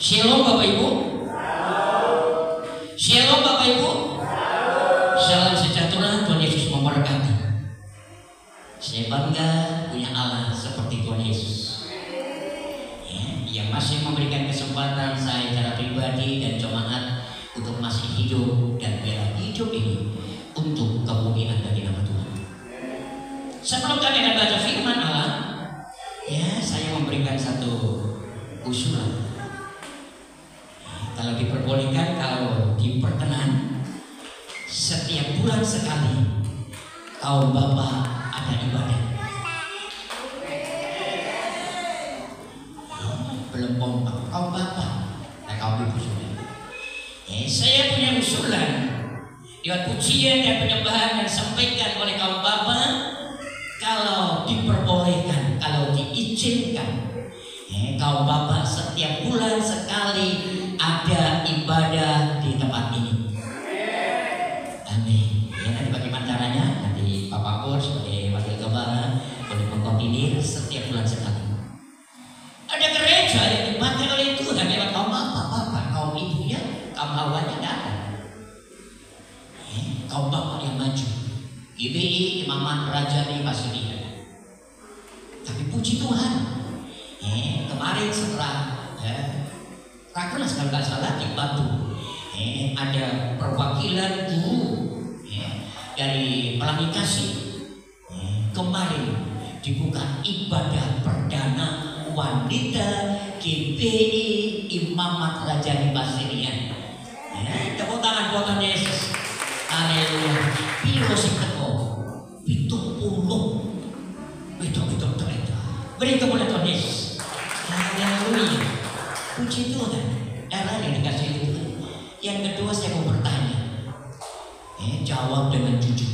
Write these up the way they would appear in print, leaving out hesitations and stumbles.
Shalom Bapak Ibu. Shalom Bapak Ibu. Salam sejahtera, Tuhan Yesus memberkati. Saya bangga punya Allah seperti Tuhan Yesus, yang masih memberikan kesempatan saya secara pribadi dan jemaat untuk masih hidup dan biarlah hidup ini untuk kemuliaan bagi nama Tuhan. Sebelum kami akan baca firman Allah, saya memberikan satu usulan. Kalau diperbolehkan, kalau diperkenan, setiap bulan sekali kaum bapak ada ibadah. Belum kompak, kaum bapak, kaum ibu sudah. Saya punya usulan lewat pujian dan penyembahan yang disampaikan oleh kaum bapak, kalau diperbolehkan, kalau diizinkan, kaum bapak setiap bulan sekali ada ibadah di tempat ini. Amin. Ya, nanti bagaimana caranya? Nanti Bapak Pur sebagai wakil kepala boleh mengkoordinir setiap bulan sekali. Ada gereja yang dipakai oleh Tuhan lewat kaum bapak, kaum ibu ya, kaum awalnya tidak ada. Kaum bapak yang maju. GBI, Imamat Rajani Pasirian. Tapi puji Tuhan, kemarin setelah Rakernas kalau nggak salah di Batu, ada perwakilan guru dari Pelangi Kasih. Kemarin dibuka ibadah perdana wanita GBI Imamat Rajani Pasirian. Tepuk tangan buat Tuhan Yesus. Haleluya. Piro sing teko 70. Itu. Beri kemuliaan Tuhan Yesus. Haleluya. Puji Tuhan. Darah yang dikasih Tuhan. Yang kedua saya mau bertanya. Jawab dengan jujur.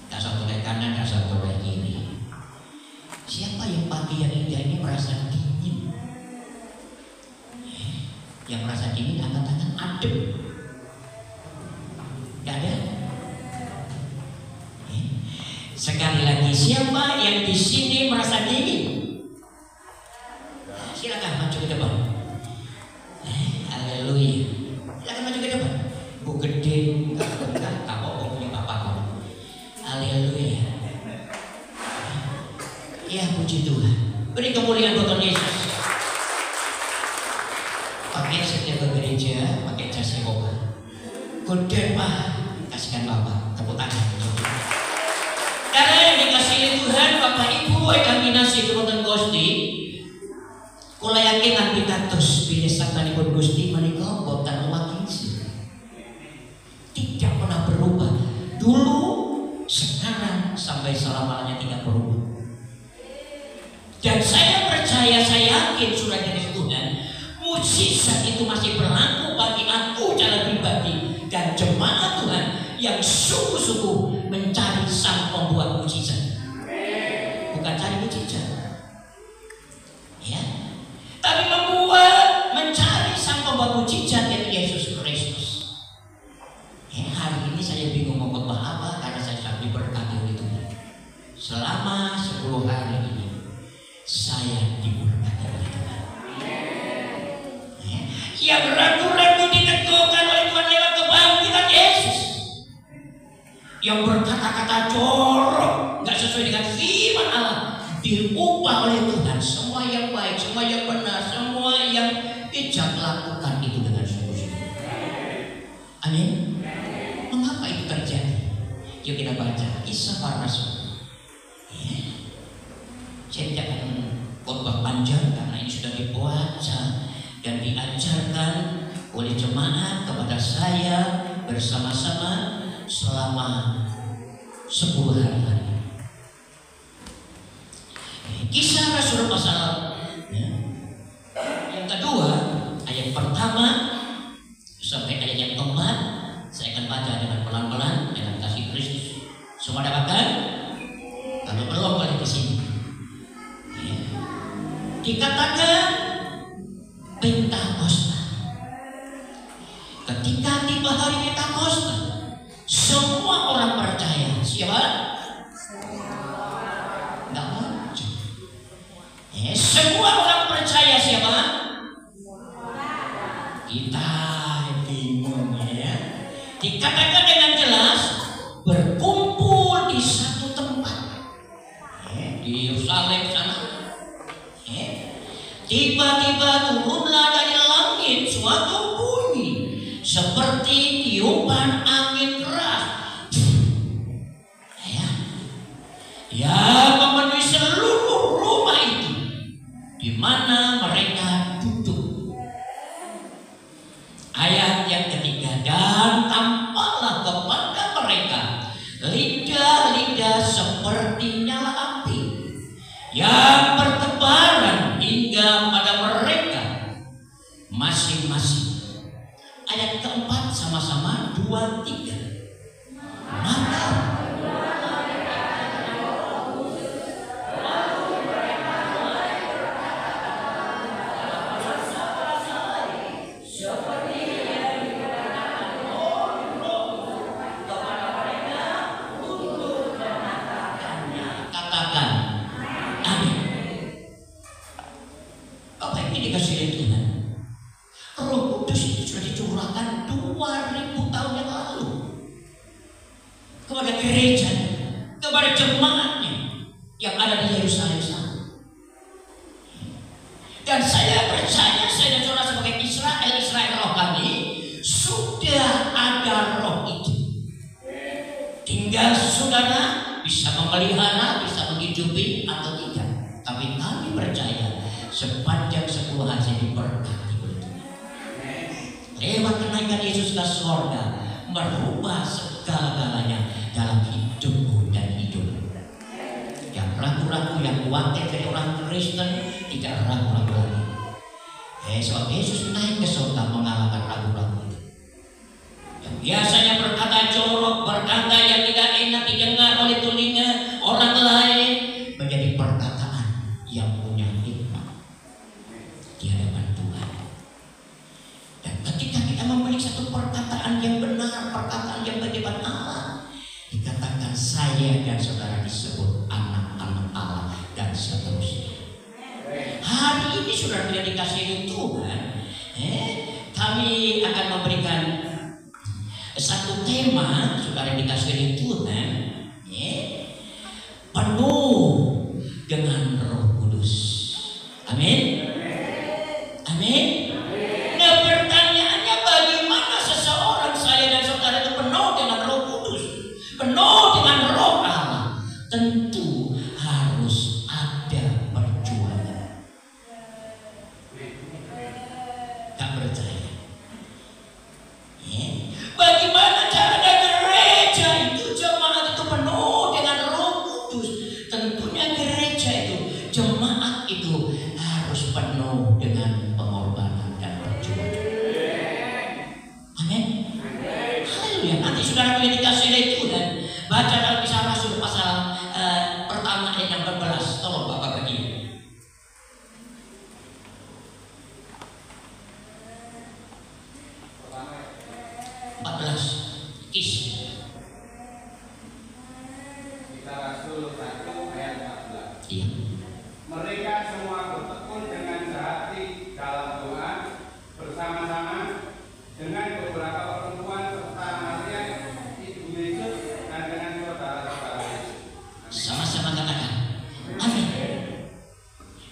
Tak satu kayak kanan, tak satu kayak kiri. Siapa yang pagi yang indah ini merasa dingin? Yang merasa dingin angkat tangan, adem. Gak ada. Sekali lagi, siapa yang di sini merasa dingin? Silakan maju ke depan. Haleluya. Silakan maju ke depan. Bu gede, enggak apa-apa punya bapak kamu. Haleluya. Ya, puji Tuhan. Beri kemuliaan buat Tuhan Yesus. Pakai setiap gereja, pakai jas Yehova. Gede Pak, kasihkan bapak. Tepuk tangan. Karena yang dikasihi Tuhan, Bapak Ibu, kami nasi kemudian Gusti. Kula yakin nanti kados pilih satanipun Gusti menika boten lumakin sih. Tidak pernah berubah. Dulu, sekarang sampai selama-lamanya tidak berubah. Dan saya percaya, saya yakin sudah dari Tuhan, mujizat itu masih berlaku bagi aku secara pribadi dan jemaat Tuhan yang sungguh-sungguh mencari sang pembuat mujizat. Bukan cari mujizat, tapi mencari sang pembuat mujizat, yaitu Yesus Kristus. Hari ini saya bingung mau khotbah apa karena saya sangat diberkati oleh Tuhan. Selama 10 hari ini saya diberkati oleh Tuhan. Yang ragu-ragu diteguhkan oleh Tuhan lewat kebangkitan Yesus. Yang berkata-kata jorok, nggak sesuai dengan firman Allah, diubah oleh Tuhan. Semua yang baik, semua yang benar, semua yang bijak, lakukan itu dengan sungguh-sungguh. Amin. Mengapa itu terjadi? Yuk kita baca Kisah Para Rasul. Saya tidak akan khotbah panjang karena ini sudah dibaca dan diajarkan oleh jemaat kepada saya bersama-sama selama 10 hari. Kisah Rasul pasal yang kedua, ayat pertama sampai ayat yang keempat. Saya akan baca dengan pelan-pelan dengan kasih Kristus. Semua dapatkan? Kalau belum boleh di sini. Dikatakan Pentakosta. Ketika tiba hari Pentakosta, semua orang percaya. Siapa? Enggak maju. Semua orang percaya siapa? Kita bingung ya. Dikatakan dengan jelas berkumpul di satu tempat di Yerusalem sana. Tiba-tiba turunlah dari langit suatu bunyi seperti tiupan angin keras yang memenuhi seluruh rumah itu di mana mereka duduk. Ayat yang ketiga, dan tampaklah kepada mereka lidah-lidah seperti nyala api yang bertebaran hingga pada mereka masing-masing. Ayat keempat sama-sama 2, 3. Maka kepada gereja, kepada jemaatnya yang ada di Yerusalem sana. Dan saya percaya, saya dan saudara sebagai Israel rohani, sudah ada roh itu. Tinggal saudara bisa memelihara, bisa menghidupi atau tidak. Tapi kami percaya sepanjang 10 hari diberkati oleh Tuhan. Lewat kenaikan Yesus ke surga, merubah segala-galanya dalam hidupmu dan hidupmu. Yang ragu-ragu, yang khawatir dari orang Kristen, tidak ragu-ragu lagi. Sebab Yesus naik ke surga mengalahkan ragu-ragu itu. Yang biasanya berkata jorok, berkata yang tidak enak didengar oleh telinga orang lain, menjadi perkataan yang punya hikmat di hadapan Tuhan. Dan ketika kita memiliki satu perkataan yang benar, perkataan yang berdebat Allah, dikatakan saya dan saudara disebut anak-anak Allah dan seterusnya. Hari ini saudara tidak dikasihi Tuhan, kami akan memberikan satu tema saudara dikasihi Tuhan, penuh dengan Roh Kudus. Amin. Amin. Nah, pertanyaannya, bagaimana seseorang saya dan saudara itu penuh dengan Roh Kudus, penuh dengan Roh Allah? Tentu harus ada perjuangan. Tak percaya? Bagaimana cara gereja itu, jemaat itu penuh dengan Roh Kudus? Tentunya gereja itu, jemaat itu harus penuh dengan pengorbanan dan perjuangan. Amin. Haleluya. Nanti saudara boleh dikasih oleh Tuhan. Baca dalam Kisah Rasul pasal pertama ayat yang 14. Tolong Bapak bagi. 14. Kisah Rasul 1 ayat 14. Iya. Mereka semua bertekun dengan sehati dalam doa bersama-sama dengan beberapa perempuan serta Maria ibu Yesus dan dengan saudara-saudara. Sama-sama katakan amin.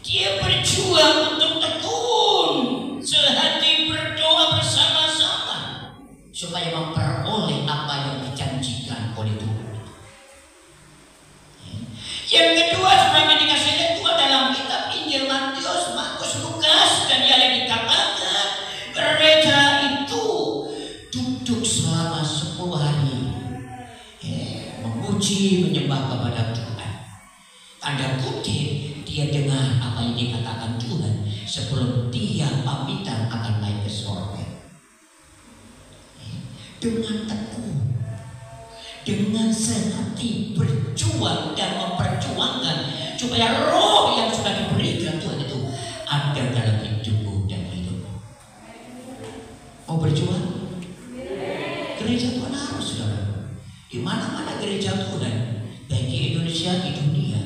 Dia berjuang untuk tekun sehati berdoa bersama-sama supaya memperoleh apa yang dijanjikan oleh Tuhan. Yang kedua, sebenarnya dikasih Tuhan dalam kitab Injil Matius, Markus, Lukas, dan yang dikatakan gereja itu duduk selama 10 hari memuji, menyembah kepada Tuhan. Tanda kutip, dia dengar apa yang dikatakan Tuhan sebelum dia pamitan akan naik ke surga. Dengan tekun, dengan sehati berjuang dan memperjuangkan supaya roh yang sudah diberikan Tuhan itu ada dalam hidupmu dan hidupmu. Mau berjuang? Gereja Tuhan harus, saudara. Di mana-mana gereja Tuhan, baik di Indonesia, di dunia,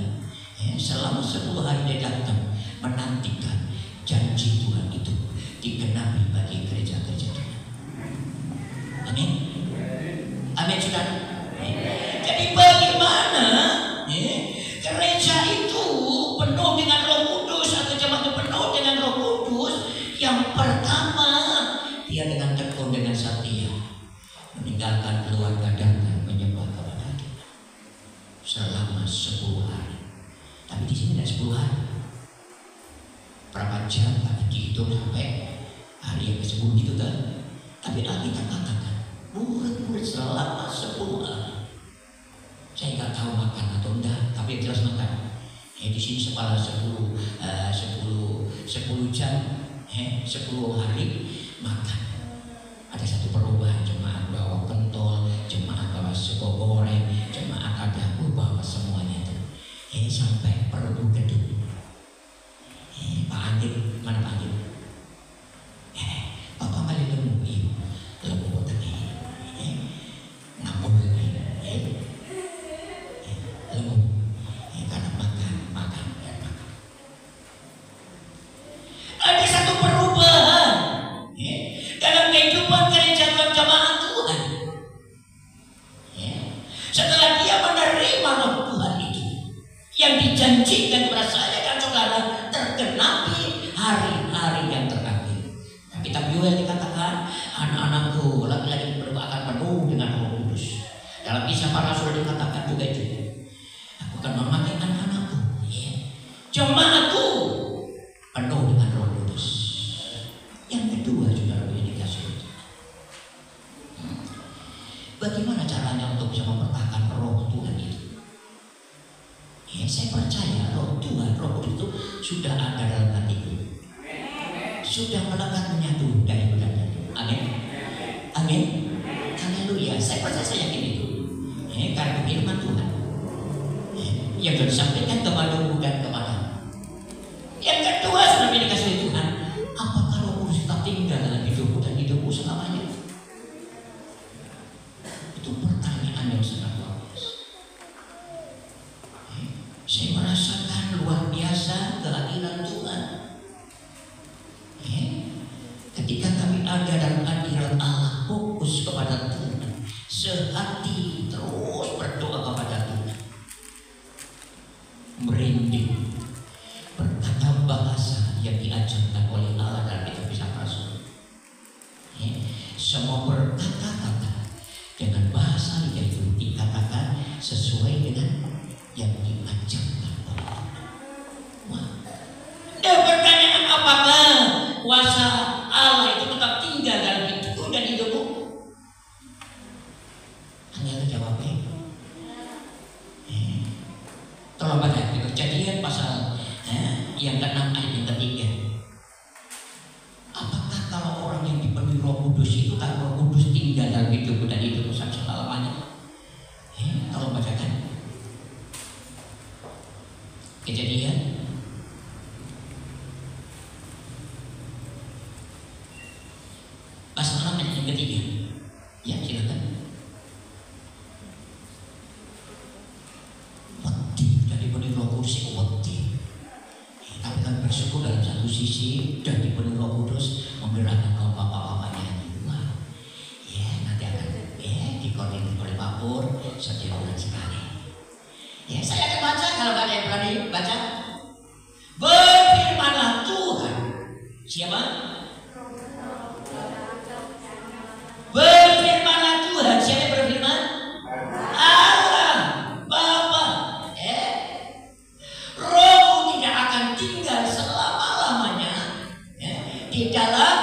selama 10 hari dia datang keluarga datang menyembah kepada Tuhan selama 10 hari. Tapi di sini tidak 10 hari. Berapa jam tadi dihitung sampai hari yang ke-10 gitu kan? Tapi Alkitab katakan murid-murid selama 10 hari. Saya nggak tahu makan atau enggak, tapi yang jelas makan. Di sini sekolah 10 jam, 10 hari makan. Ada satu perubahan, jemaat bawa pentol, jemaat bawa sego goreng, jemaat ada bawa semuanya itu. Sampai perlu gedung. Pak Andin, mana Pak Andin? Bapak balik dulu, ibu, lembu tadi, ngambul lagi, lembu, karena makan. Ada satu perubahan dalam kehidupan gereja jemaat Tuhan. Setelah dia menerima Roh Tuhan itu, yang dijanjikan kepada saya dan saudara tergenapi hari-hari yang terakhir. Nah, kitab Yoel dikatakan, anak-anakku laki-laki akan penuh dengan Roh Kudus. Dalam Kisah Para Rasul dikatakan juga itu, aku akan memakai anak-anakku, jemaatku penuh dengan Roh Kudus. Yang kedua, saudara ini dikasih. Bagaimana caranya untuk bisa mempertahankan Roh Tuhan itu? Saya percaya Roh Tuhan, Roh Kudus itu sudah ada dalam hatiku, sudah melekat menyatu dari badannya. Amin, amin, haleluya. Saya percaya, saya yakin itu, karena firman Tuhan yang sudah disampaikan kepadamu dan kepadamu. Yang kedua, sudah dikasih Tuhan, apakah Roh Kudus tetap tinggal dalam hidupmu dan hidupmu selamanya? Itu pertanyaan yang sangat bagus. Saya merasakan luar biasa kehadiran Tuhan. Ketika kami ada dalam hadirat Allah, fokus kepada Tuhan, sehati terus berdoa kepada Tuhan, merinding, berkata bahasa yang diajarkan oleh Allah dalam kitab Kisah Rasul. Semua berkata-kata dengan bahasa yang dikatakan sesuai dengan yang diajarkan oleh Allah. Pertanyaan, apakah kuasa Allah itu tetap tinggal dalam hidupku dan hidupmu? Hanya jawabnya. Tolong baca Kejadian pasal yang ke-6 ayat yang ke-3. Apakah kalau orang yang dipenuhi Roh Kudus itu tak Roh Kudus tinggal dalam hidupku dan hidupmu sampai selama-lamanya? Tolong bacakan. Kejadian pasal 6 ayat yang ke-3. Ya, silakan. Wedi dan dipenuhi Roh Kudus itu wedi. Tapi kan bersyukur dalam satu sisi dan dipenuhi Roh Kudus menggerakkan kaum bapak-bapaknya nyanyi. Nanti akan dikoordinir oleh Pak Pur setiap bulan sekali. Saya akan baca kalau ada yang berani baca. Berfirmanlah Tuhan. Siapa? Berfirmanlah Tuhan. Siapa yang berfirman? Allah Bapa. Roh tidak akan tinggal selama-lamanya di dalam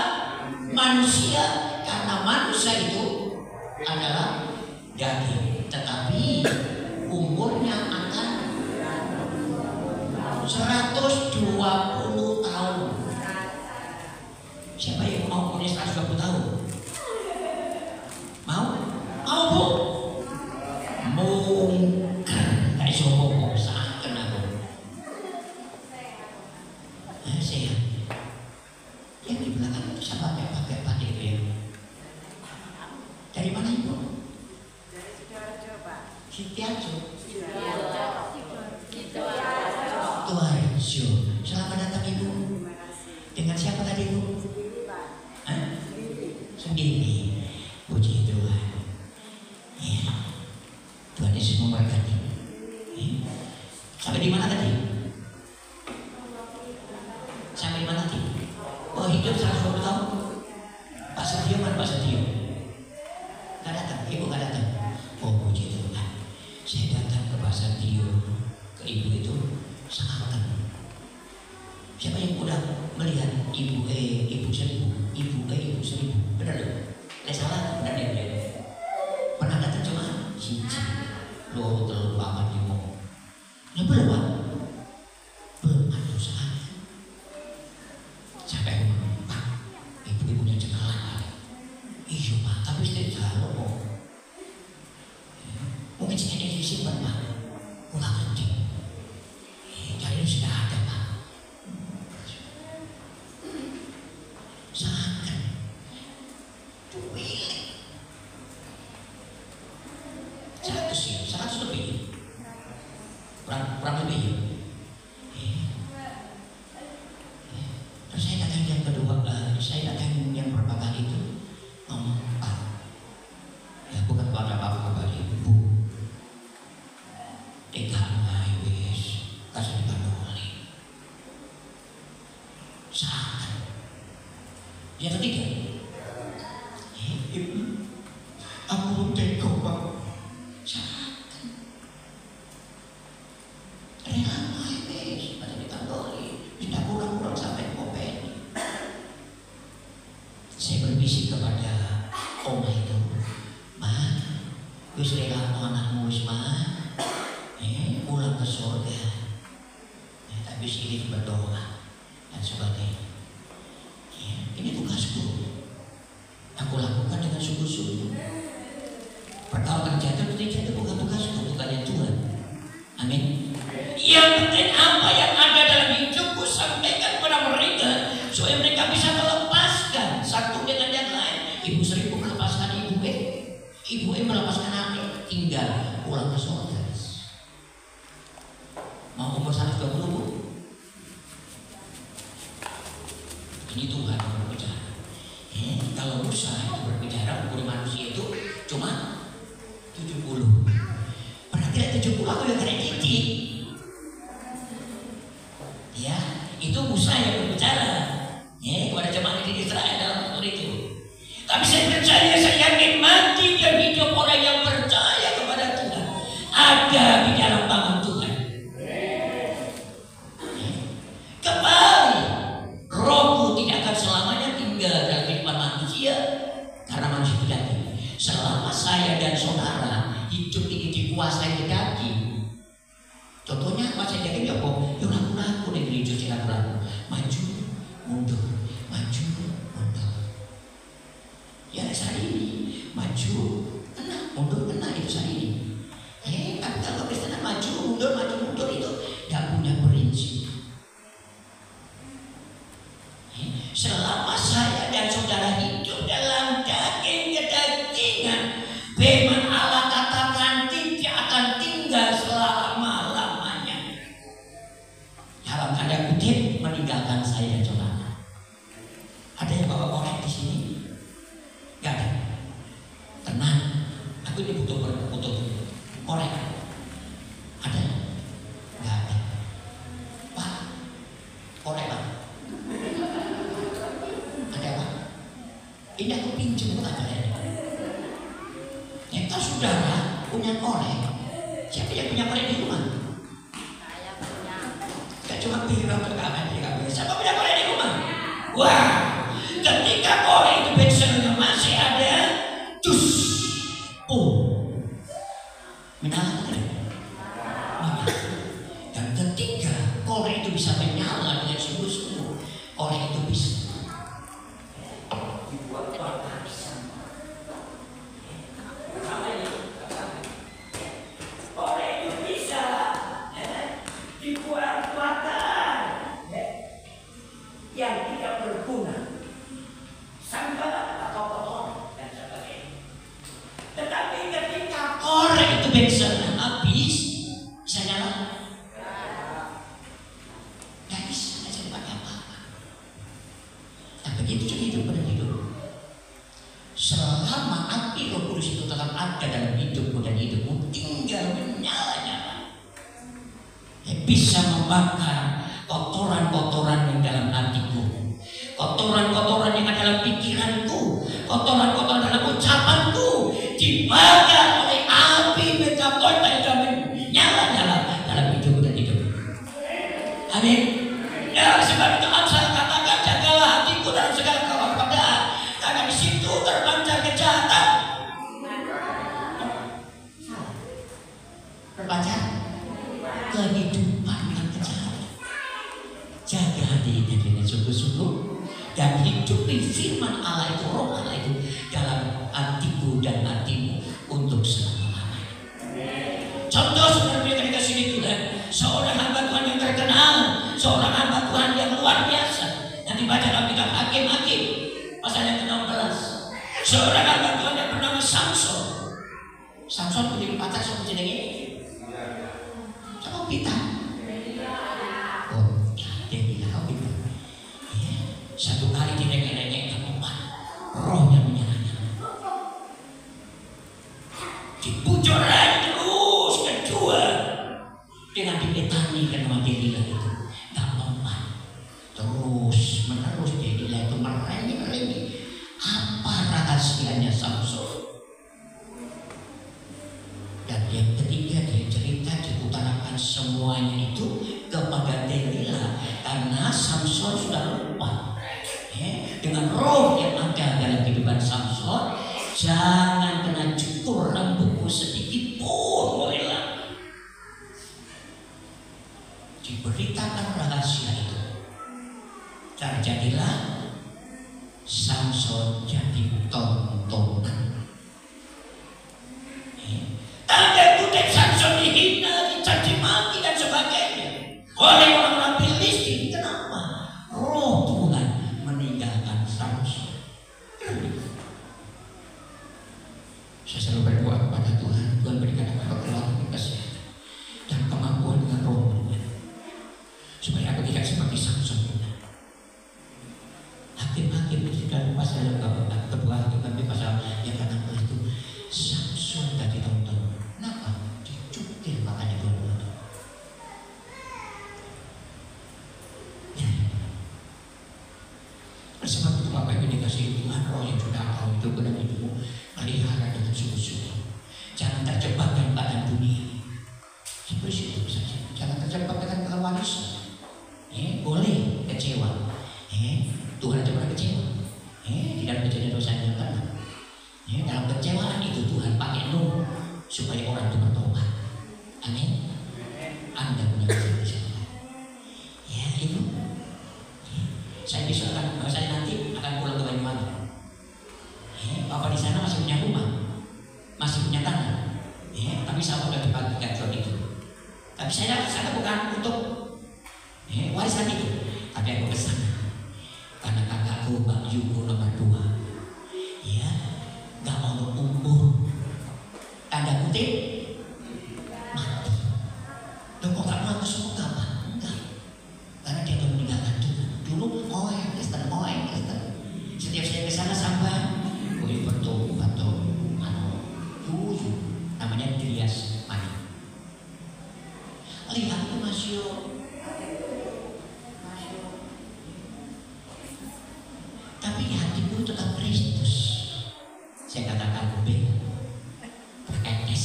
manusia, karena manusia itu adalah daging, tetapi umurnya akan 120 tahun. Siapa yang mau umurnya 120 tahun? Mau? Mau, Bu? Mungkin gak iso ngomong saken aku. Sehat. Yang di belakang itu siapa yang pakai batik itu ya? Dari mana Ibu? Dari Sidoarjo, Pak. Sidoarjo. Sidoarjo. Sidoarjo. Selamat datang Ibu. Terima kasih. Dengan siapa tadi Bu? Sendiri, Pak. Sendiri. Puji Tuhan. Tuhan Yesus memberkati. Sampai di mana tadi? Sampai di mana tadi? Oh, hidup 120 tahun. Pak Sadio mana Pak Sadio? Gak datang, Ibu gak datang. ibu seribu, ibu seribu, benar loh. Lek salah benar ya. Pernah ada terjemahan siji, loro telu papat lima. Ya belum Pak. Belum ada usaha. Sampai Pak, ibu-ibunya cekalan. Iya Pak, tapi istri jalo kok. Mungkin sih ini disimpan Pak. Ulang nanti. Jadi sudah ada Pak. Sangat duit 100 lebih, kurang lebih. Terus saya datang yang kedua, saya datang yang berapa kali itu ngomong Pak, ya bukan kepada bapak kepada ibu, tidak wis kasih dikandoli sangat. Yang ketiga, ibu, aku belum tega Pak, sangat rela wis kasih dikandoli, tidak kurang sampai kopeni. Saya berbisik kepada oma itu, Ma, wis rela anakmu wis Ma, pulang ke surga, tapi sini berdoa dan sebagainya. Ini tugasku, aku lakukan dengan sungguh-sungguh. Perkara terjatuh itu bukan tugasku, bukan yang Tuhan. Amin. Yang penting apa yang ada dalam hidupku sampaikan kepada mereka supaya mereka bisa melepaskan satu dengan yang lain. Ibu seribu melepaskan ibu melepaskan anak, tinggal pulang ke surga. Mau umur 120 Bu? Ini Tuhan berbicara. Kalau Musa itu berbicara umur manusia itu cuma 70. Berarti 70 aku yang kena titik. Ya, itu Musa yang berbicara. Kepada jemaat di Israel dalam waktu itu. Tapi saya percaya, saya yakin mati dan hidup orang yang percaya kepada Tuhan ada di dalam tangan Tuhan. Kembali, rohku tidak akan selamanya tinggal dalam kehidupan manusia karena manusia itu daging. Selama saya dan saudara hidup ini dikuasai oleh daging. Contohnya kuasai daging ya kok, ya ragu-ragu nih gereja sih ragu-ragu, maju mundur, maju mundur. Ya saat ini maju kena, mundur kena, itu saat ini. Tapi kalau Kristen maju mundur itu tidak punya prinsip. Selama saya dan saudara hidup dalam daging kedagingan, firman Allah katakan tidak akan tinggal selama-lamanya. Dalam tanda kutip meninggalkan saya dan saudara. Ada yang bawa korek di sini? Gak ada. Tenang, aku ini butuh korek. Ada? Gak ada. Pak, korek Pak. Ini aku pinjam bukan kalian. Kalau saudara punya korek, siapa yang punya korek di rumah? Saya punya. Gak cuma bilang ke kamar dia. Siapa punya korek di rumah? Wah, ketika korek itu bensinnya masih ada, cus, menyala kan? Dan ketika korek itu bisa menyala dengan sungguh-sungguh, korek itu bisa yang tidak berguna, sampah atau kotor dan sebagainya. Tetapi ketika korek itu bensinnya habis, bisa nyala? Tidak bisa, tidak jadi pakai apa-apa. Nah begitu juga hidup pada hidup. Selama api Roh Kudus itu tetap ada dalam hidupmu dan hidupmu tinggal menyala-nyala, bisa membakar kotoran-kotoran yang dalam hatiku, kotoran-kotoran yang ada dalam pikiranku, kotoran-kotoran dalam ucapanku dibakar oleh api Pentakosta yang menyala-nyala dalam hidupku dan hidupmu. Amin. Ya sebab itu saya katakan jagalah hatiku dalam segala kewaspadaan, karena di situ terpancar kejahatan. Terpancar kehidupan yang kejahatan. Jaga hati kita dengan sungguh-sungguh dan hidupi firman Allah itu, roh Allah itu dalam hatiku dan hatimu untuk selama-lamanya. Contoh sebenarnya ketika sini Tuhan, seorang hamba Tuhan yang terkenal, seorang hamba Tuhan yang luar biasa. Nanti baca dalam kitab Hakim-Hakim pasal yang ke-16. Seorang hamba Tuhan yang bernama Samson. Samson punya pacar sama jenenge. Sama kita. Oh, dia bilang gitu. Satu kali dia ngerengek ke umat, rohnya menyerangnya. Dibujuran terus kedua dengan dipetani kan sama Delila itu, nggak mempan. Terus menerus Delila itu merengek. Apa rahasianya Samson? Dan yang ketiga dia cerita, diutarakan semuanya itu kepada Delila karena Samson sudah lupa. Dengan roh yang ada dalam kehidupan Samson, jangan kena cukur rambutmu sedikit pun boleh lah. Diberitakan rahasia itu, terjadilah Samson jadi tontonan. Tanda kutip Samson dihina, dicaci maki dan sebagainya oleh orang-orang Filistin. Kenapa? Roh Tuhan meninggalkan Samson. Saya selalu berdoa kepada Tuhan, Tuhan berikan aku kekuatan, kesehatan dan kemampuan dengan roh Tuhan, supaya aku tidak seperti Samson. Hakim-Hakim ketika pasal kedua, Hakim-Hakim pasal yang ke-16 itu, Samson tadi tonton. Kenapa? Dicukil makanya dua-dua. Sebab itu Bapak Ibu dikasih Tuhan roh yang sudah tahu itu benar hidupmu, pelihara dengan sungguh-sungguh. Jangan terjebak dengan keadaan dunia. Seperti itu saja. Jangan terjebak dengan kewarisan. Boleh kecewa. Tuhan aja pernah kecewa. Di dalam kejadian dosa yang ke-6. Dalam kecewaan itu Tuhan pakai Nuh supaya orang itu bertobat. Amin. Anda punya kejadian. Ya itu. Saya nanti akan pulang ke Banyuwangi. Bapak di sana masih punya rumah, masih punya tanah. Tapi saya udah dibagikan job itu. Tapi saya sana bukan untuk warisan itu, tapi aku ke sana karena kakakku Mbak Yugo nomor 2, nggak mau umur, tanda kutip mati. Loh kok nggak mau surga Pak? Enggak, karena dia tuh meninggalkan Tuhan. Dulu Kristen. Setiap saya ke sana sampai namanya Trias Mani. Lihat itu masih tapi hatiku tetap Kristus. Saya katakan beretes.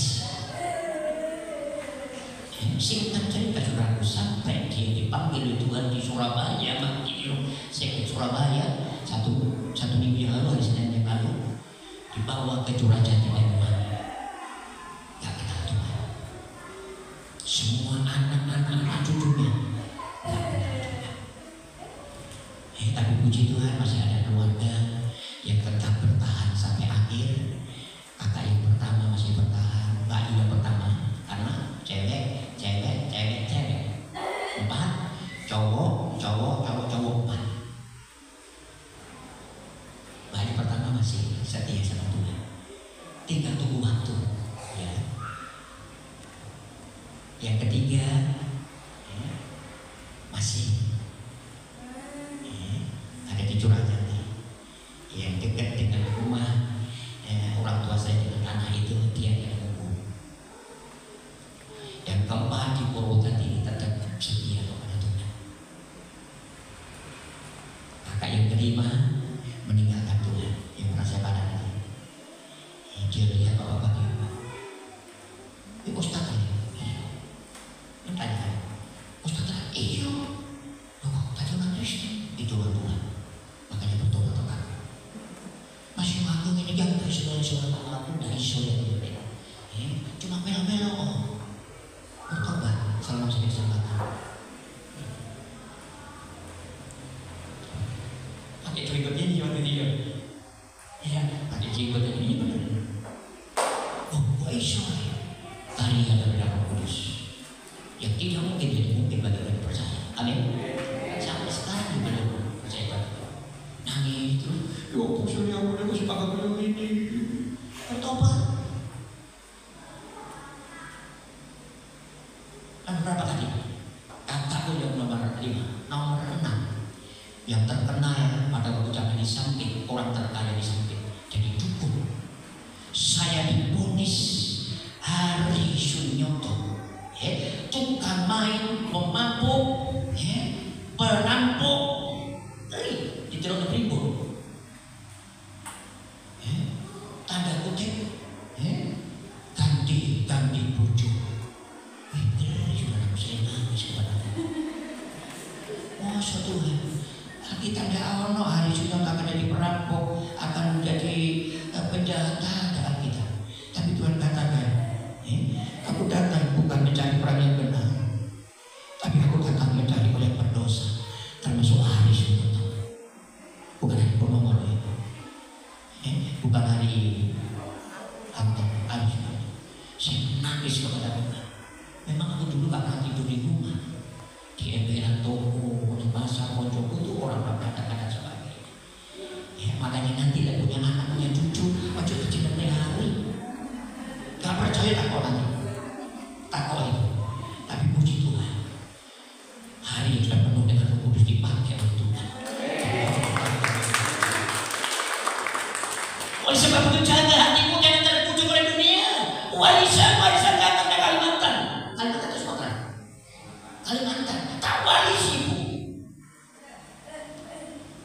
Singkat cerita saudaraku, sampai dia dipanggil Tuhan di Surabaya. Saya ke Surabaya satu minggu yang lalu, hari Senin yang lalu, dibawa ke Jurajati Banyuwangi. Gak kenal Tuhan. Semua anak-anak cucunya gak kenal Tuhan. Tapi puji Tuhan masih ada keluarga yang tetap bertahan sampai akhir. Kakak yang pertama masih bertahan, Mbak yang pertama, karena cewek. 4, cowok 4. Mbak yang pertama masih setia sama Tuhan. Tinggal tunggu waktu. Yang ketiga masih ada di Jurajati, yang dekat dengan rumah orang tua saya dengan tanah itu, dia yang menunggu. Dan keempat di Purwodadi tetap setia kepada Tuhan. Kakak yang kelima meninggalkan Tuhan, yang merasa pada ini. Dia lihat bapak dia, Ustaz tadi, tanya, Ustaz tadi, tadi orang Kristen itu Tuhan. Makanya pakai jenggot ini waktu dia. Ya, pakai jenggot ini benar. Oh, kok iso? Karya dari Roh Kudus yang tidak mungkin jadi mungkin bagi orang percaya. Amin. Sampai sekarang juga percaya pada nangis itu. Ya, maksudnya aku suka ngomong ini. Bertobat. Berapa tadi? Kataku yang nomor 5, nomor 6 yang terkenal pada waktu zaman disamping, orang terkaya disamping jadi dukun. Saya divonis Hari Sunyoto, tukang main, pemabuk, perampok, dicelok ribu, tanda kutip, ganti bujuk. Masa Tuhan, kita tidak ono Hari Sunyoto akan jadi perampok, akan menjadi penjahat dalam kita. Tapi Tuhan katakan, aku datang bukan mencari orang yang benar, tapi aku datang mencari orang yang berdosa, termasuk Hari Sunyoto. Bukan hari Purnomo itu, bukan hari Anton, Hari Sunyoto. Saya menangis kepada Tuhan. Memang aku dulu gak pernah tidur di rumah, di emperan toko, di pasar Poncoku itu orang berkata-kata sebagainya. Makanya nanti tidak punya anak, punya cucu, ojo kecil hari. Gak percaya takut nanti, takut itu. Tapi puji Tuhan, hari yang sudah penuh dengan Roh Kudus dipakai oleh Tuhan. Oleh sebab itu jaga hatimu jangan terbujuk oleh dunia. Warisan datang dari Kalimantan. Kalimantan itu Sumatera. Kalimantan, tak waris ibu.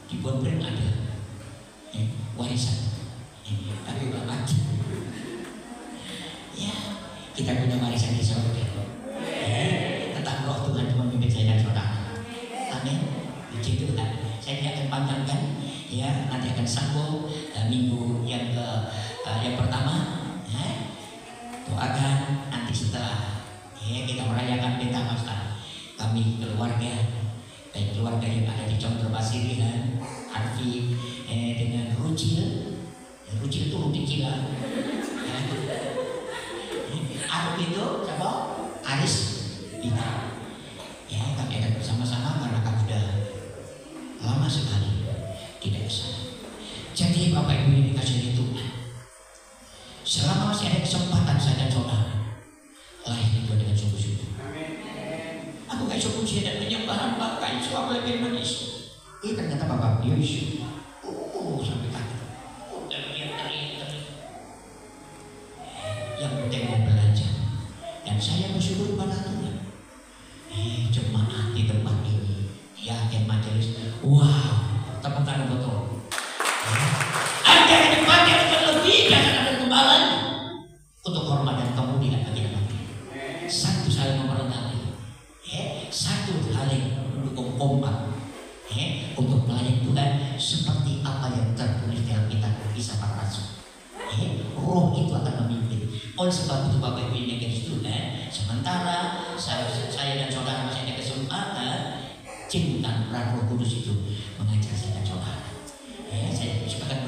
Di Bonbreng ada warisan, tapi udah mati. Ya, kita punya warisan di surga. Tetap Roh Tuhan memimpin saya dan saudara. Amin. Puji Tuhan. Saya tidak akan panjangkan. Ya, nanti akan sambung minggu yang pertama. Doakan nanti setelah kita merayakan Pentakosta, kami keluarga, baik keluarga yang ada di Condro Pasirian, Arfi dengan Rucil itu Rudi Cila, Arfi itu siapa? Aris Bina. Ya, kami akan bersama-sama karena kami sudah lama sekali tidak bisa. Jadi Bapak Ibu yang dikasihi Tuhan, selama masih ada kesempatan saya dan saudara lahir itu dengan sungguh-sungguh. Aku gak bisa puji dan penyembahan pakai suara lebih manis. Ternyata Bapak Yesus. Sampai kaget. Teriak. Yang penting mau belajar. Dan saya bersyukur pada Tuhan. Jemaat di tempat ini, yakin majelis. Wow, tepuk tangan betul. Ada di depan yang lebih dan ada kembalan untuk hormat dan kemuliaan bagi nama. Satu saling memperhatikan, satu saling mendukung kompak, untuk melayani Tuhan seperti apa yang tertulis dalam kitab Kisah Para Rasul. Roh itu akan memimpin. Oleh sebab itu Bapak Ibu yang dikasihi Tuhan, sementara saya dan saudara masih ada kesempatan, cinta Roh Kudus itu mengajar saya dan saudara. Saya sepakat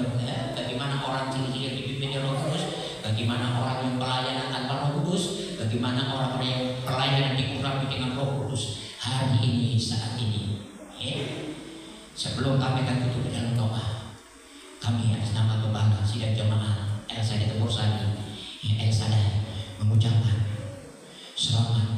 bagaimana orang ciri-ciri yang dipimpin Roh Kudus, bagaimana orang yang pelayanan tanpa Roh Kudus, bagaimana orang-orang yang pelayanan dikurangi dengan Roh Kudus hari ini, saat ini. Sebelum kami akan tutup dalam doa, kami atas nama Gembala Sidang Jemaat Elsa di Tembur Sari, Elsa mengucapkan selamat